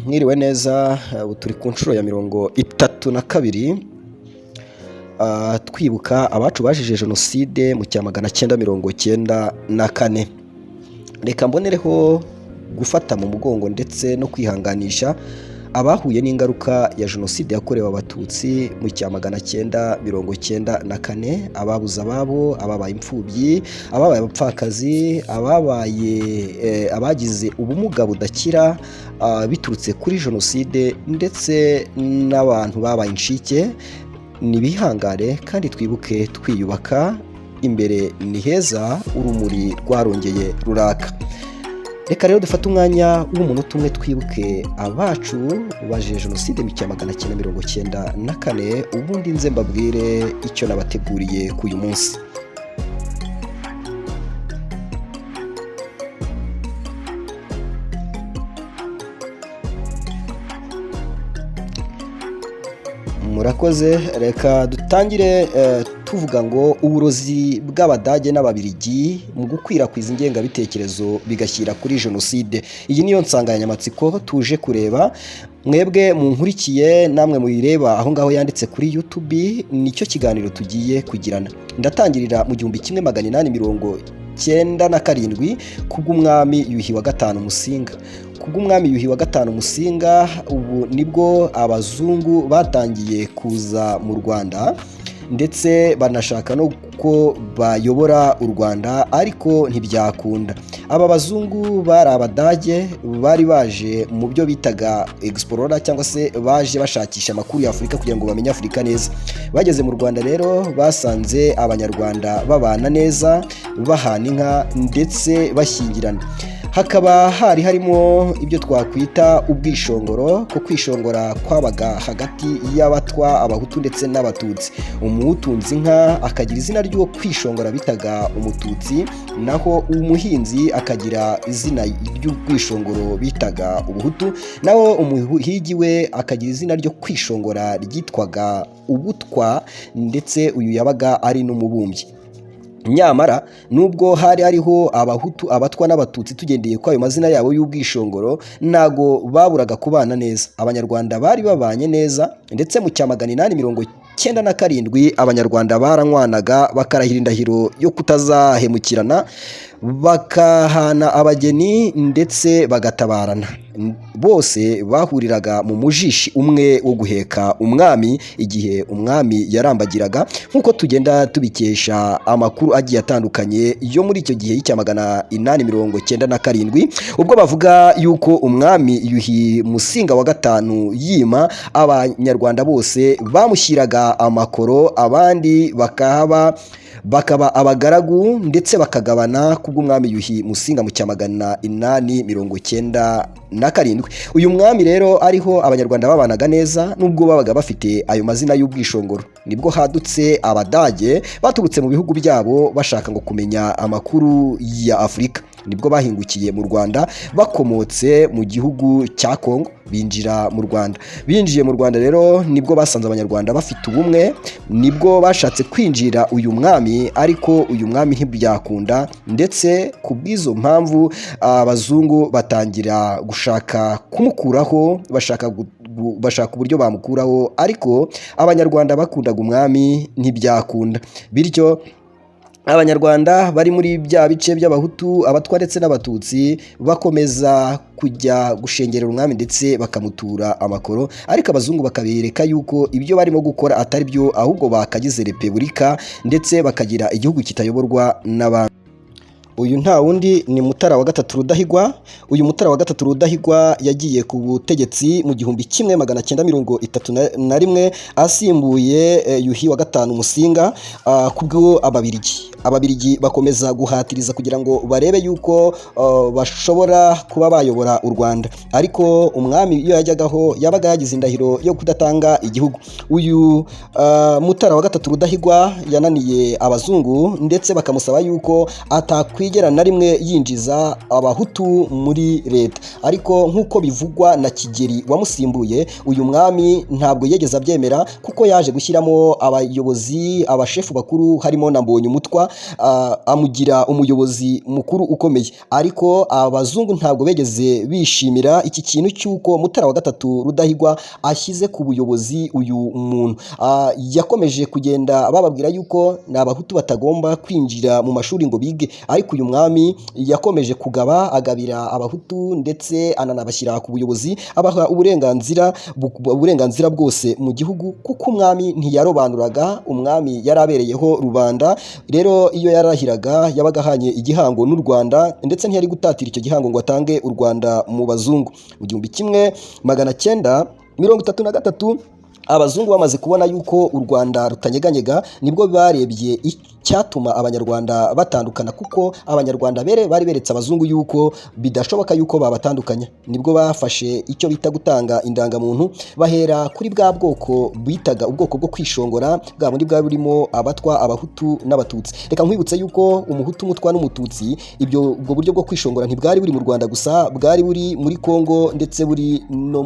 Mwiriwe neza, ubu turi ku nshuro ya 32 twibuka abacu bazize jenoside mu cya 1994. Reka mbonereho gufata mu mugongo ndetse no kwihanganisha abahuye n'ingaruka ya jenoside yakorewe abatutsi mu cya 1994, ababuze ababo, ababaye imfubyi, ababaye abapfakazi, abagize ubumuga budakira biturutse kuri jenoside, ndetse n'abantu babaye inshike. Nibihangare kandi twibuke twiyubaka, imbere ni heza, urumuri rwarongeye ruraka. Reka rero dufate umwanya w'umunota umwe twibuke abacu bazize jenoside mu cya 1994, ubundi nze mbabwire icyo nabateguriye k'uyu munsi. Murakoze. Reka dutangire tuvuga ngo uburozi bw'Abadage n'Ababiligi mu gukwirakwiza ingengabitekerezo bigashyira kuri jenoside. Iyi niyo nsanganyamatsiko tuje kureba. Mwebwe munkurikiye namwe muyireba aho ngaho yanditse kuri YouTube, nicyo kiganiro tugiye kugirana. Ndatangirira mu 1897 kubw'umwami Yuhi wa gatanu Musinga. Kubw'umwami Yuhi wa gatanu Musinga, ubu nibwo abazungu batangiye kuza mu Rwanda, ndetse banashaka no ko bayobora u Rwanda, ariko ntibyakunda. Aba bazungu bari Abadage, bari baje mu byo bitaga explorer, cyangwa se baje bashakisha amakuru ya Afurika kugira ngo bamenye Afurika neza. Bageze mu Rwanda rero basanze Abanyarwanda babana neza, bahana inka ndetse bashyingirana. Hakaba harimo ibyo twakwita ubwishongoro, ko kwishongora kwabaga hagati y'Abatwa, Abahutu ndetse n'Abatutsi. Umuhutunzi inka akagira izina ryo kwishongora bitaga Umututsi, naho umuhinzi akagira izina ry'ubwishongoro bitaga Ubuhutu, naho umuhigi we akagira izina ryo kwishongora ryitwaga Ubutwa, ndetse uyu yabaga ari n'umubumbyi. Nyamara nubwo hari hariho Abahutu, Abatwa n'Abatutsi, tugendeye kwa ayo mazina yabo y'ubwishongoro, nago baburaga kubana neza. Abanyarwanda bari babanye neza, ndetse mu cya 1897 Abanyarwanda baranywanaga, bakarahira indahiro yo kutazahemukirana, bakahana abageni ndetse bagatabarana. Bose bahuriraga mu mujishi umwe wo guheka umwami igihe umwami yarambagiraga, nk'uko tugenda tubikesha amakuru agiye atandukanye yo muri icyo gihe y'icya 1897, ubwo bavuga yuko umwami Yuhi Musinga wa gatanu yima, Abanyarwanda bose bamushyiraga amakoro, abandi bakaba abagaragu, ndetse bakagabana kubw'umwami Yuhi Musinga mu cya 1897. Uyu mwami rero ariho Abanyarwanda babanaga neza, nubwo babaga bafite ayo mazina y'ubwishongoro. Nibwo hadutse Abadage baturutse mu bihugu byabo bashaka ngo kumenya amakuru ya Afurika. Nibwo bahingukiye mu Rwanda bakomotse mu gihugu cya Kongo, binjira mu Rwanda. Binjiye mu Rwanda rero nibwo basanze Abanyarwanda bafite ubumwe, nibwo bashatse kwinjira uyu mwami, ariko uyu mwami ntibyakunda, ndetse ku bw'izo mpamvu abazungu batangira gushaka kumukuraho, bashaka uburyo bamukuraho, ariko Abanyarwanda bakundaga umwami ntibyakunda. Bityo Abanyarwanda bari muri bya bice by'Abahutu, Abatwa ndetse n'Abatutsi bakomeza kujya gushengerera umwami ndetse bakamutura amakoro, ariko abazungu bakabereka yuko ibyo barimo gukora atari byo, ahubwo bakagize repubulika ndetse bakagira igihugu kitayoborwa n'abantu. Uyu nta wundi ni Mutara wa gatatu Rudahigwa. Uyu Mutara wa gatatu Rudahigwa yagiye ku butegetsi mu 1931, asimbuye Yuhi wa gatanu Musinga kubwo Ababiligi bakomeza guhatiriza kugira ngo barebe yuko bashobora kuba bayobora u Rwanda, ariko umwami iyo yajyagaho yabaga yagize indahiro yo kudatanga igihugu. Uyu Mutara wa gatatu Rudahigwa yananiye abazungu, ndetse bakamusaba yuko atakwigera na rimwe yinjiza abahutu muri leta. Ariko nk'uko bivugwa na Kigeli wamusimbuye, uyu mwami ntabwo yigeze abyemera kuko yaje gushyiramo abayobozi, abashefu bakuru harimo na Mbonyumutwa, amugira umuyobozi mukuru ukomeye. Ariko abazungu ntabwo begeze bishimira iki kintu cy'uko Mutara wa gatatu Rudahigwa ashyize ku buyobozi uyu muntu. Yakomeje kugenda bababwira yuko ni abahutu batagomba kwinjira mu mashuri ngo bige, ariko uyu mwami yakomeje agabira abahutu ndetse ananabashyira ku buyobozi, abaha uburenganzira bwose mu gihugu, kuko umwami ntiyarobanuraga, umwami yari abereyeho rubanda. Rero iyo yarahiraga yabaga ahanye igihango n'u Rwanda, ndetse ntiyari gutatira icyo gihango ngo atange u Rwanda mu bazungu. Mu 1933 abazungu bamaze kubona yuko u Rwanda rutanyeganyega, nibwo barebye icyatuma abanyarwanda batandukana, kuko abanyarwanda bari beretse abazungu yuko bidashoboka yuko babatandukanya. Nibwo bafashe icyo bita gutanga indangamuntu, bahera kuri bwa bwoko bitaga ubwoko bwo kwishongora, bwa bundi bwari burimo abatwa, abahutu n'abatutsi. Reka nkwibutse yuko umuhutu, umutwa n'umututsi, ubwo buryo bwo kwishongora ntibwari buri mu Rwanda gusa, bwari buri muri Kongo ndetse buri no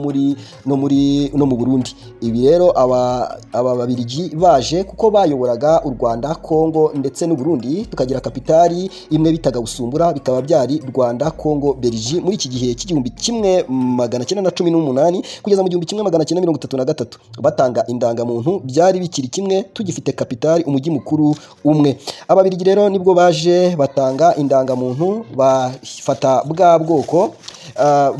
mu Burundi. Ibi rero aba Babirigi baje kuko bayoboraga u Rwanda, Kongo ndetse n'u Burundi, tukagira kapitali imwe bitaga Busumbura, bikaba byari Rwanda, Kongo, Belgique muri iki gihe cy'igihumbi 1918 kugeza mu 1933. Batanga indangamuntu byari bikiri kimwe, tugifite kapitali, umujyi mukuru umwe. Ababirigi rero nibwo baje batanga indangamuntu, bafata bwa bwoko,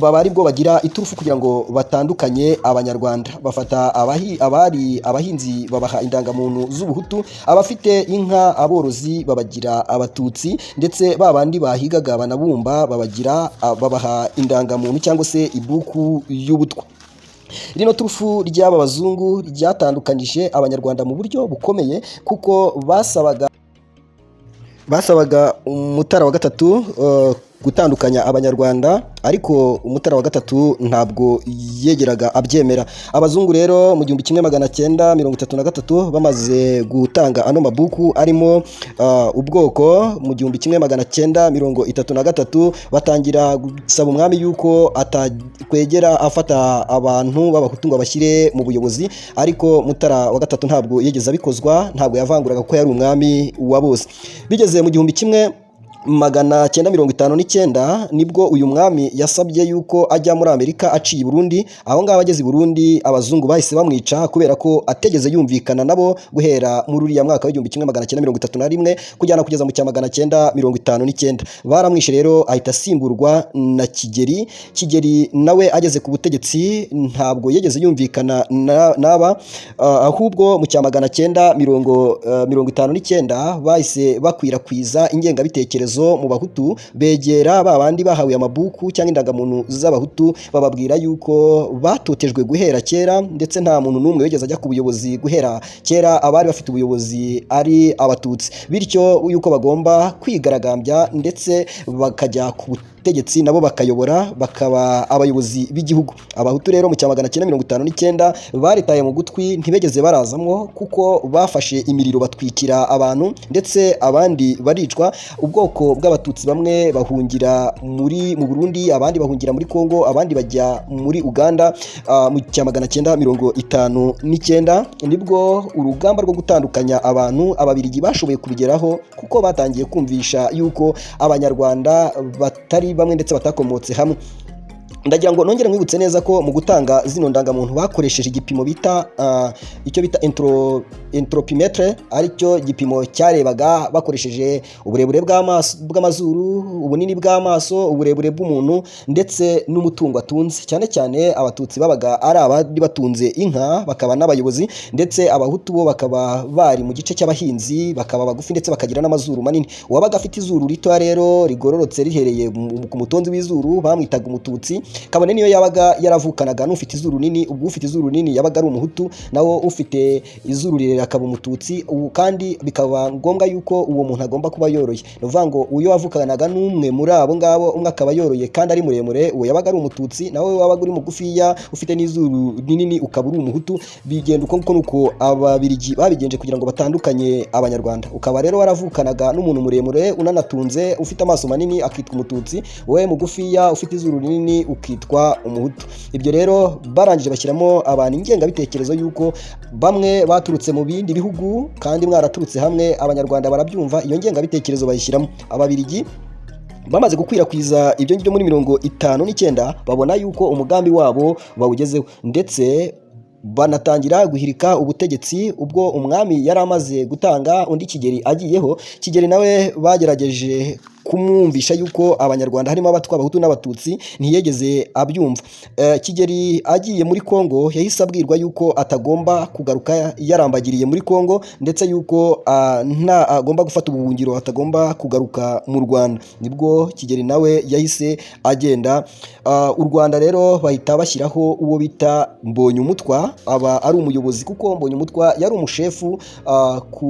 baba aribwo bagira iturufu kugira ngo batandukanye abanyarwanda. Bafata abahinzi babaha indangamuntu z'ubuhutu, abafite inka, aborozi babagira abatutsi, ndetse babandi bahigaga banabumba babaha indangamuntu cyangwa se ibuku y'ubutwa. Rino turufu ry'aba bazungu ryatandukanyije abanyarwanda mu buryo bukomeye, kuko basabaga Mutara wa gatatu gutandukanya abanyarwanda, ariko Mutara wa gatatu ntabwo yegeraga abyemera. Abazungu rero mu 1933 bamaze gutanga ano mabuku arimo ubwoko, mu 1933 batangira gusaba umwami yuko atakwegera afata abantu b'abahutu ngo abashyire mu buyobozi, ariko Mutara wa gatatu ntabwo yegeze abikozwa, ntabwo yavanguraga kuko yari umwami wa bose. Bigeze mu 1959 nibwo uyu mwami yasabye yuko ajya muri Amerika aciye i Burundi. Aho ngaho ageze i Burundi, abazungu bahise bamwica kubera ko ategeze yumvikana nabo guhera muri uriya mwaka wa 1931 kugeza mu 1959. Baramwishe rero, ahita asimburwa na Kigeli. Kigeli nawe ageze ku butegetsi ntabwo yegeze yumvikana n'aba, ahubwo mu 1959 bahise bakwirakwiza ingengabitekerezo mu bahutu, begera babandi bahawe amabuku cyangwa indangamuntu z'abahutu, bababwira yuko batotejwe guhera kera, ndetse nta muntu n'umwe wigeze ajya ku buyobozi guhera kera, abari bafite ubuyobozi ari abatutsi, bityo yuko bagomba kwigaragambya ndetse bakajya ku butegetsi nabo bakayobora, bakaba abayobozi b'igihugu. Abahutu rero mu 1959 baritaye mu gutwi, ntibegeze barazamwo, kuko bafashe imiriro batwikira abantu ndetse abandi baricwa. Ubwoko bw'abatutsi bamwe bahungira mu Burundi, abandi bahungira muri Kongo, abandi bajya muri Uganda. Mu 1959 nibwo urugamba rwo gutandukanya abantu Ababirigi bashoboye kubigeraho, kuko batangiye kumvisha yuko abanyarwanda batari bamwe ndetse batakomotse hamwe. Ndagira ngo nongere mwibutse neza ko mu gutanga zino ndangamuntu bakoresheje igipimo bita icyo bita entropimetre, aricyo gipimo cyarebaga bakoresheje uburebure bw'amazuru, ubunini bw'amaso, uburebure bw'umuntu ndetse n'umutungo atunze. Cyane cyane abatutsi babaga ari abari batunze inka, bakaba n'abayobozi, ndetse abahutu bo bakaba bari mu gice cy'abahinzi, bakaba bagufi ndetse bakagira n'amazuru manini. Uwabaga afite izuru rito rero rigororotse rihereye ku mutonzi w'izuru bamwitaga umututsi, kabone niyo yabaga yaravukanaga n'ufite izuru rinini, ubwo ufite izuru rinini yabaga ari umuhutu, nawo ufite izuru rirerire akaba umututsi, kandi bikaba ngombwa yuko uwo muntu agomba kuba yoroye. Ni ukuvuga ngo uyo wavukanaga n'umwe muri abo ngabo, umwe akaba yoroye kandi ari muremure, uwo yabaga ari umututsi, nawe wabaga uri mugufiya ufite n'izuru rinini ukaba uri umuhutu. Bigenda uko nguko nuko ababiligi babigenje kugira ngo batandukanye abanyarwanda. Ukaba rero waravukanaga n'umuntu muremure unanatunze ufite amaso manini akitwa umututsi, wowe mugufiya ufite izuru rinini ukitwa umuhutu. Ibyo rero barangije bashyiramo abantu ingengabitekerezo y'uko bamwe baturutse mu bindi bihugu kandi mwaraturutse hamwe, abanyarwanda barabyumva, iyo ngengabitekerezo bayishyiramo. Ababiligi bamaze gukwirakwiza ibyo ngibyo muri 59 babona yuko umugambi wabo bawugezeho, ndetse banatangira guhirika ubutegetsi. Ubwo umwami yari amaze gutanga, undi Kigeli agiyeho, Kigeli nawe bagerageje kumwumvisha yuko abanyarwanda harimo abatwa, abahutu n'abatutsi, ntiyegeze abyumva. Kigeli agiye muri Kongo yahise abwirwa yuko atagomba kugaruka yarambagiriye muri Kongo, ndetse yuko agomba gufata ubuhungiro, atagomba kugaruka mu Rwanda. Nibwo Kigeli nawe yahise agenda. U Rwanda rero bahita bashyiraho uwo bita Mbonyumutwa, aba ari umuyobozi, kuko Mbonyumutwa yari umushefu ku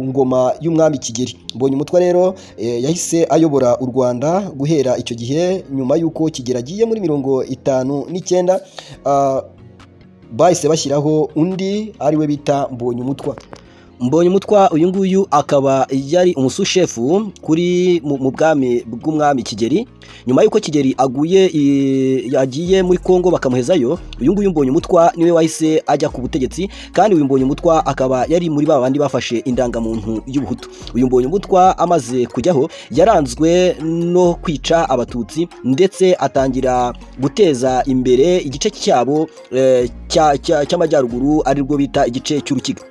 ngoma y'umwami Kigeli. Mbonyumutwa rero yahise ayobora u Rwanda guhera icyo gihe. Nyuma y'uko Kigeli agiye muri 59 bahise bashyiraho undi ariwe bita Mbonyumutwa. Mbonyumutwa uyu nguyu akaba yari umusushefu kuri mu bwami bw'umwami Kigeli. Nyuma y'uko Kigeli yagiye muri Kongo bakamuhezayo, uyu nguyu Mbonyumutwa niwe wahise ajya ku butegetsi, kandi uyu Mbonyumutwa akaba yari muri babandi bafashe indangamuntu y'ubuhutu. Uyu Mbonyumutwa amaze kujyaho yaranzwe no kwica abatutsi, ndetse atangira guteza imbere igice cyabo cy'amajyaruguru arirwo bita igice cy'Urukiga.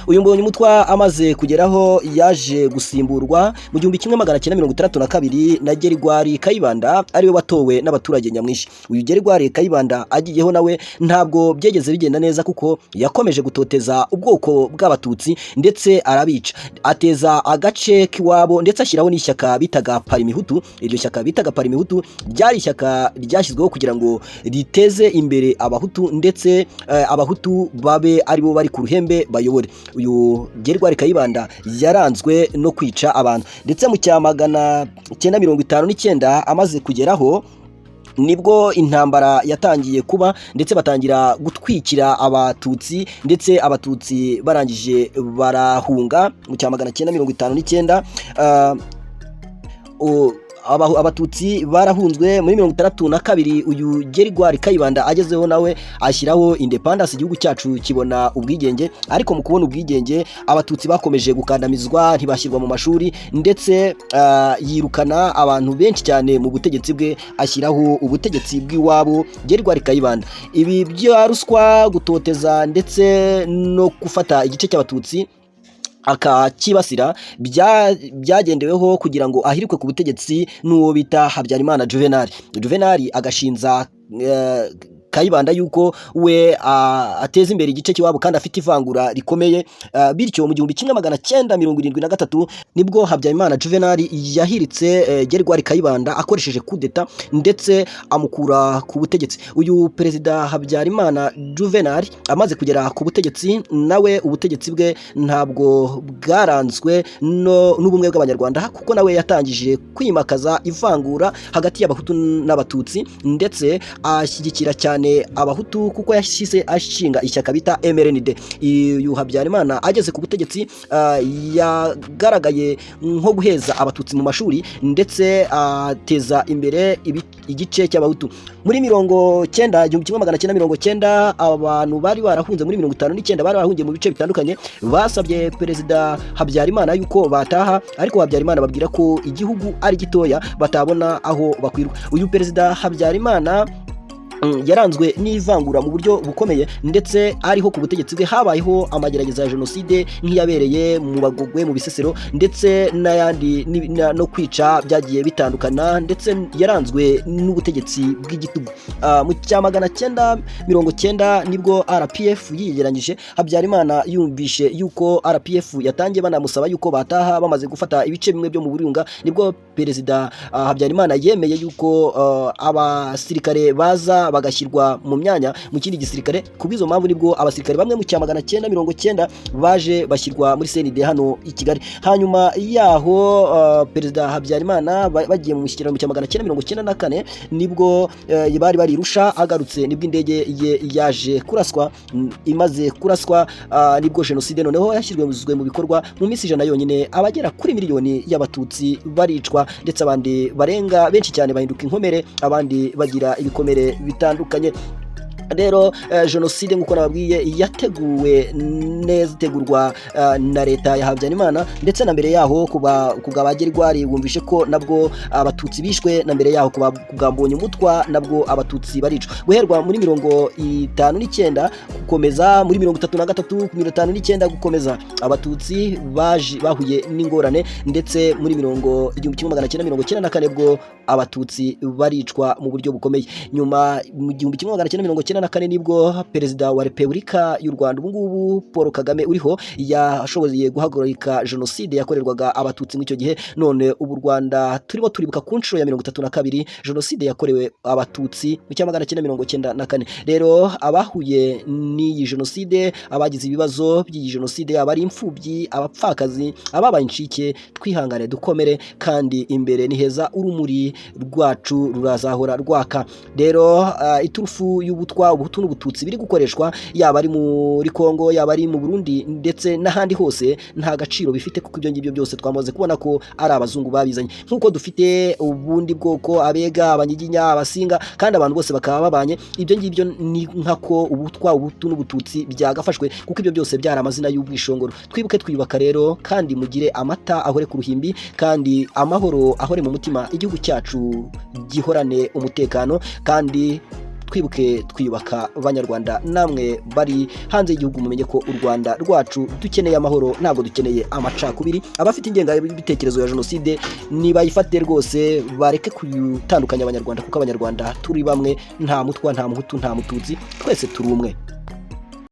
Uyu Mbonyumutwa amaze kugeraho yaje gusimburwa mu 1962 na Gerigwari Kayibanda, ariwe watowe n'abaturage nyamwinshi. Uyu Gerigwari Kayibanda agiyeho nawe ntabwo byegeze bigenda neza, kuko yakomeje gutoteza ubwoko bw'abatutsi ndetse arabica, ateza agace k'iwabo, ndetse ashyiraho n'ishyaka bitaga Parimihutu. Iryo shyaka bitaga Parimihutu ryari ishyaka ryashyizweho kugira ngo riteze imbere abahutu, ndetse abahutu babe aribo bari ku ruhembe bayobore. Uyu Gerigwari Kayibanda yaranzwe no kwica abantu, ndetse mu 1959 amaze kugeraho nibwo intambara yatangiye kuba, ndetse batangira gutwikira abatutsi, ndetse abatutsi barangije barahunga mu 1959. Abatutsi barahunzwe muri 62. Uyu Gerigwari Kayibanda agezeho nawe ashyiraho independence, igihugu cyacu kibona ubwigenge. Ariko mu kubona ubwigenge abatutsi bakomeje gukandamizwa, ntibashyirwa mu mashuri, ndetse yirukana abantu benshi cyane mu butegetsi bwe, ashyiraho ubutegetsi bw'iwabo Gerigwari Kayibanda. Ibi bya ruswa, gutoteza ndetse no gufata igice cy'abatutsi akakibasira byagendeweho kugira ngo ahirikwe ku butegetsi n'uwo bita Habyarimana Juvenal. Juvenal agashinza Kayibanda yuko we ateza imbere igice cy'iwabo kandi afite ivangura rikomeye. Bityo mu 1973 nibwo Habyarimana Juvenal yahiritse Gerigwari Kayibanda akoresheje kudeta, ndetse amukura ku butegetsi. Uyu perezida Habyarimana Juvenal amaze kugera ku butegetsi, nawe ubutegetsi bwe ntabwo bwaranzwe n'ubumwe bw'abanyarwanda, kuko nawe yatangije kwimakaza ivangura hagati y'abahutu n'abatutsi, ndetse ashyigikira cyane abahutu, kuko yashyize ashinga ishyaka bita MRND. Uyu Habyarimana ageze ku butegetsi yagaragaye nko guheza abatutsi mu mashuri, ndetse ateza imbere igice cy'abahutu. Muri 1990 abantu bari barahunze muri 59 bari barahungiye mu bice bitandukanye, basabye perezida Habyarimana yuko bataha, ariko Habyarimana babwira ko igihugu ari gitoya batabona aho bakwirwa. Uyu perezida Habyarimana yaranzwe n'ivangura mu buryo bukomeye, ndetse ariho ku butegetsi bwe habayeho amagerageza ya jenoside nk'iyabereye mu Bagogwe, mu Bisesero, ndetse n'ayandi no kwica byagiye bitandukana, ndetse yaranzwe n'ubutegetsi bw'igitugu. Mu cya 1990 nibwo RPF yigeranyije. Habyarimana yumvishe yuko RPF yatangiye banamusaba yuko bataha bamaze gufata ibice bimwe byo mu Burunga, nibwo Perezida Habyarimana yemeye yuko abasirikare baza bagashyirwa mu myanya mu kindi gisirikare. Kubw'izo mpamvu nibwo abasirikare bamwe mu cya 1990 baje bashyirwa muri CND hano i Kigali. Hanyuma yaho Perezida Habyarimana bagiye mu mushyikirano mu cya 1994 nibwo bari barirusha agarutse, nibwo indege ye yaje kuraswa. Imaze kuraswa nibwo jenoside noneho yashyizwe mu bikorwa. Mu minsi 100 yonyine abagera kuri miliyoni y'abatutsi baricwa, ndetse abandi barenga benshi cyane bahinduka inkomere, abandi bagira ibikomere bitandukanye. Rero jenoside nk'uko nababwiye yateguwe neza, itegurwa na leta ya Habyarimana, ndetse na mbere yaho kugabagerwari wumvishe ko nabwo abatutsi bishwe, na mbere yaho kugambonye umutwa nabwo abatutsi baricwa. Guherwa muri 59 gukomeza muri 33 59 gukomeza, abatutsi bahuye n'ingorane, ndetse muri 1994 bwo abatutsi baricwa mu buryo bukomeye. Nyuma mu 1994 nibwo Perezida wa Repubulika y'u Rwanda ubu ngubu Paul Kagame uriho yashoboye guhagarika jenoside yakorerwaga abatutsi mu icyo gihe. None ubu Rwanda turimo turibuka ku nshuro ya 32 jenoside yakorewe abatutsi mu cya 1994. Rero abahuye n'iyi jenoside, abagize ibibazo by'iyi jenoside, abari imfubyi, abapfakazi, ababaye incike, twihangane dukomere, kandi imbere ni heza, urumuri rwacu rurazahora rwaka. Rero iturufu y'ubutwa, ubuhutu n'ubututsi biri gukoreshwa, yaba ari muri Kongo, yaba ari mu Burundi, ndetse n'ahandi hose, nta gaciro bifite, kuko ibyo ngibyo byose twamaze kubona ko ari abazungu babizanye. Nk'uko dufite ubundi bwoko, Abega, Abanyiginya, Abasinga, kandi abantu bose bakaba babanye, ibyo ngibyo ni nkako ubutwa, ubuhutu n'ubututsi byagafashwe, kuko ibyo byose byari amazina y'ubwishongoro. Twibuke twiyubaka rero, kandi mugire amata ahore ku ruhimbi, kandi amahoro ahore mu mutima, igihugu cyacu gihorane umutekano, kandi twibuke twiyubaka. Abanyarwanda namwe bari hanze y'igihugu mumenye ko u Rwanda rwacu dukeneye amahoro, ntabwo dukeneye amacakubiri. Abafite ingengabitekerezo ya jenoside nibayifate rwose, bareke kutandukanya Abanyarwanda, kuko Abanyarwanda turi bamwe, nta mutwa, nta muhutu, nta mututsi, twese turi umwe.